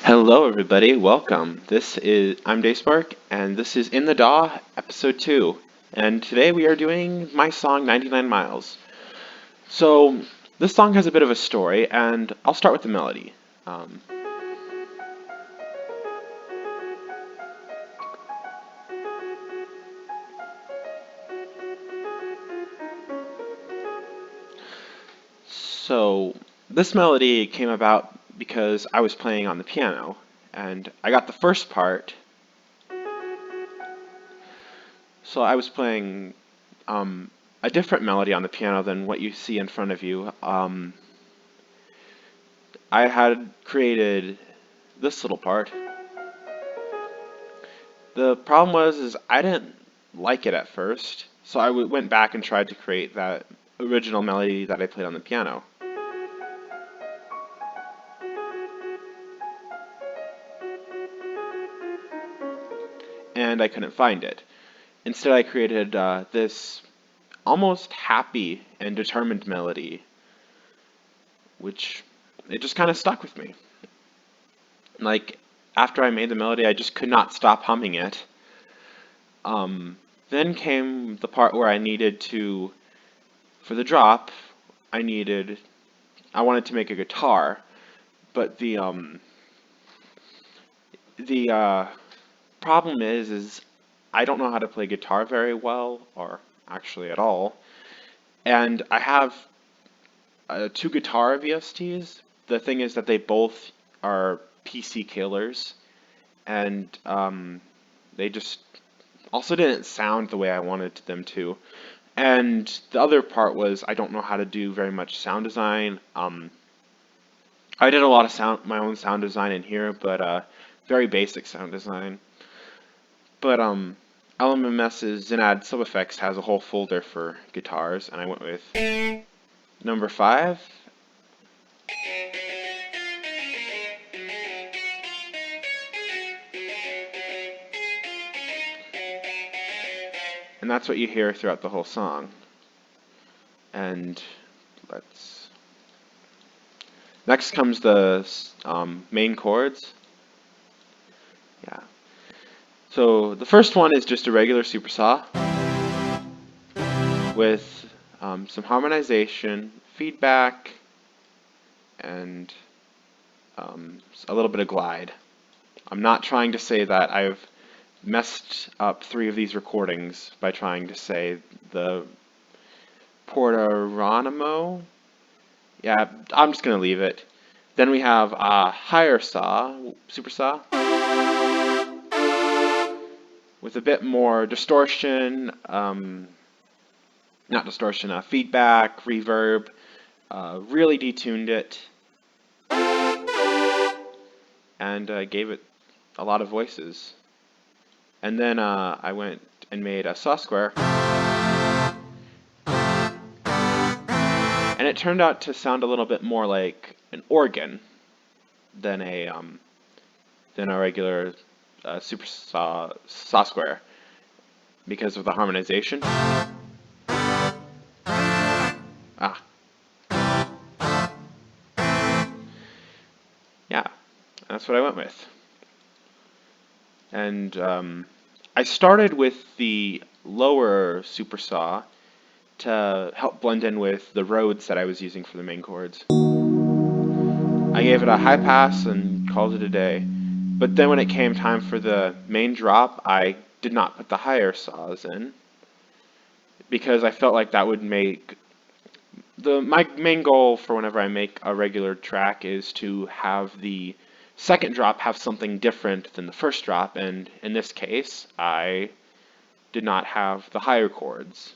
Hello, everybody. Welcome. I'm Dayspark, and this is In the D.A.W. episode 2. And today we are doing my song 99 Miles. So this song has a bit of a story, and I'll start with the melody. Um, so this melody came about because I was playing on the piano, and I got the first part. So I was playing a different melody on the piano than what you see in front of you. I had created this little part. The problem is I didn't like it at first, so went back and tried to create that original melody that I played on the piano. And I couldn't find it. Instead, I created this almost happy and determined melody, which it just kind of stuck with me. Like, after I made the melody, I just could not stop humming it. Then came the part where for the drop, I wanted to make a guitar, but the problem is I don't know how to play guitar very well, or actually at all, and I have two guitar VSTs. The thing is that they both are PC killers, and they just also didn't sound the way I wanted them to. And the other part was I don't know how to do very much sound design. I did a lot of my own sound design in here, but very basic sound design. But LMMS's Zenad Sub Effects has a whole folder for guitars, and I went with number 5. And that's what you hear throughout the whole song. And next comes the main chords. Yeah. So the first one is just a regular supersaw with some harmonization, feedback, and a little bit of glide. I'm not trying to say that I've messed up 3 of these recordings by trying to say the Portaronimo. Yeah, I'm just going to leave it. Then we have a higher saw, supersaw, with a bit more distortion, not distortion, feedback, reverb, really detuned it, and gave it a lot of voices. And then I went and made a Saw Square, and it turned out to sound a little bit more like an organ than a regular Supersaw Square because of the harmonization. Ah, yeah, that's what I went with. And I started with the lower Supersaw to help blend in with the Rhodes that I was using for the main chords. I gave it a high pass and called it a day. But then when it came time for the main drop, I did not put the higher saws in because I felt like that would make my main goal for whenever I make a regular track is to have the second drop have something different than the first drop, and in this case, I did not have the higher chords.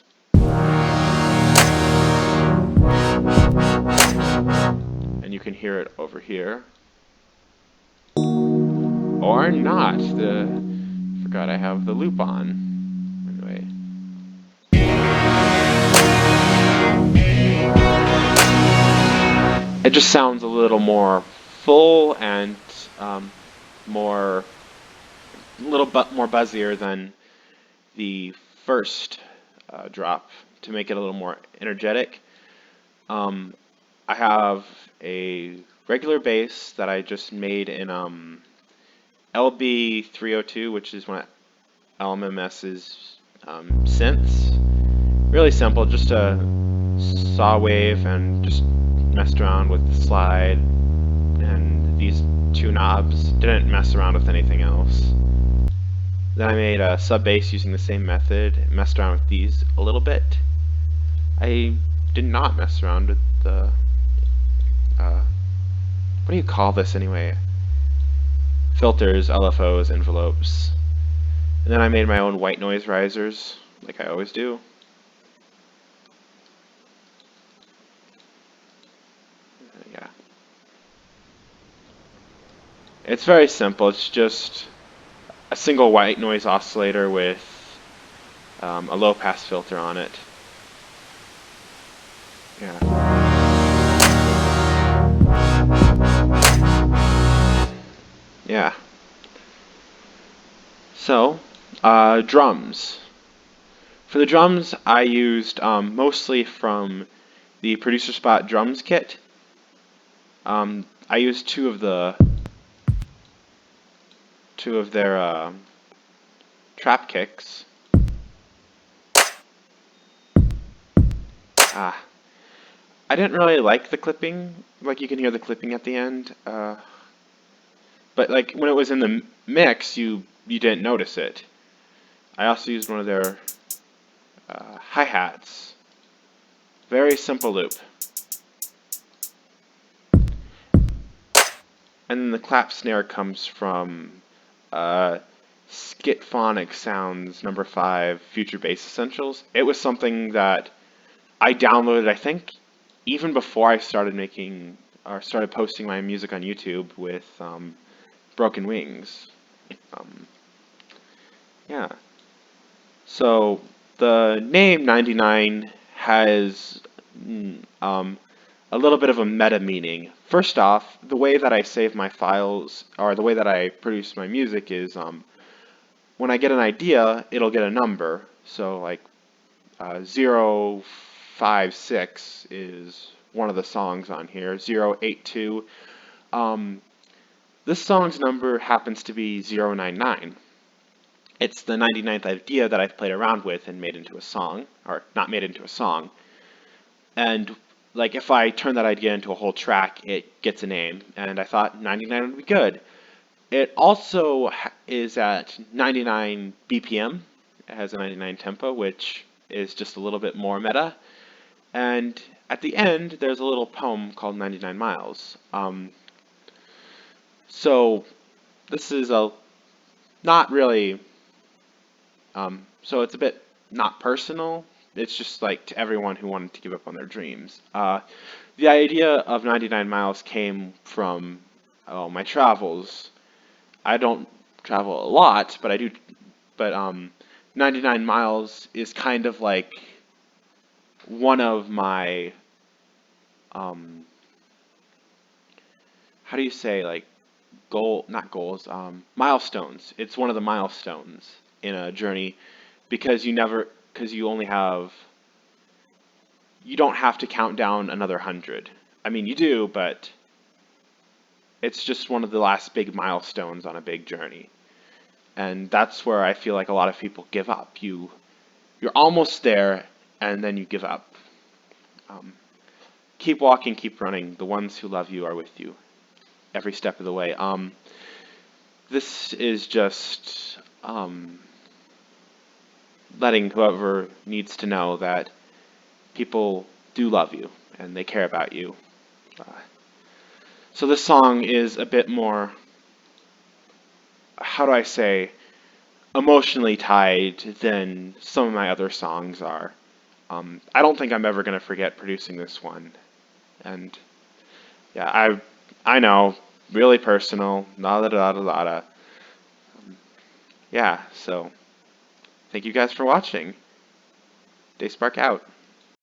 And you can hear it over here. Or not. Forgot I have the loop on. Anyway. It just sounds a little more full and a little bit more buzzier than the first drop to make it a little more energetic. I have a regular bass that I just made in LB302, which is one of LMMS's synths. Really simple, just a saw wave, and just messed around with the slide and these two knobs. Didn't mess around with anything else. Then I made a sub bass using the same method. Messed around with these a little bit. I did not mess around with the what do you call this anyway? Filters, LFOs, envelopes. And then I made my own white noise risers, like I always do. Yeah. It's very simple. It's just a single white noise oscillator with a low pass filter on it. Yeah. Yeah. So, drums. For the drums, I used mostly from the Producer Spot drums kit. I used two of their trap kicks. Ah, I didn't really like the clipping. Like you can hear the clipping at the end. But like when it was in the mix, you didn't notice it. I also used one of their hi-hats. Very simple loop. And then the clap snare comes from Skitphonic Sounds #5 Future Bass Essentials. It was something that I downloaded, I think, even before I started making or started posting my music on YouTube with Broken Wings. Um, yeah. So the name 99 has a little bit of a meta meaning. First off, the way that I save my files, or the way that I produce my music is when I get an idea, it'll get a number. So like 056 is one of the songs on here, 082. This song's number happens to be 099. It's the 99th idea that I've played around with and made into a song, or not made into a song. And like if I turn that idea into a whole track, it gets a name. And I thought 99 would be good. It also is at 99 BPM. It has a 99 tempo, which is just a little bit more meta. And at the end, there's a little poem called 99 Miles. So this is a not really, so it's a bit not personal. It's just like to everyone who wanted to give up on their dreams. The idea of 99 miles came from my travels. I don't travel a lot, but I do. But 99 miles is kind of like one of my um, how do you say, like not goals, milestones. It's one of the milestones in a journey because you only have, you don't have to count down another 100. I mean, you do, but it's just one of the last big milestones on a big journey. And that's where I feel like a lot of people give up. You're almost there, and then you give up. Um, keep walking, keep running. The ones who love you are with you every step of the way. This is just letting whoever needs to know that people do love you and they care about you. Uh, so this song is a bit more, how do I say, emotionally tied than some of my other songs are. I don't think I'm ever going to forget producing this one. And yeah, I know, really personal, la da da da da da. Yeah, so thank you guys for watching. DaySpark out.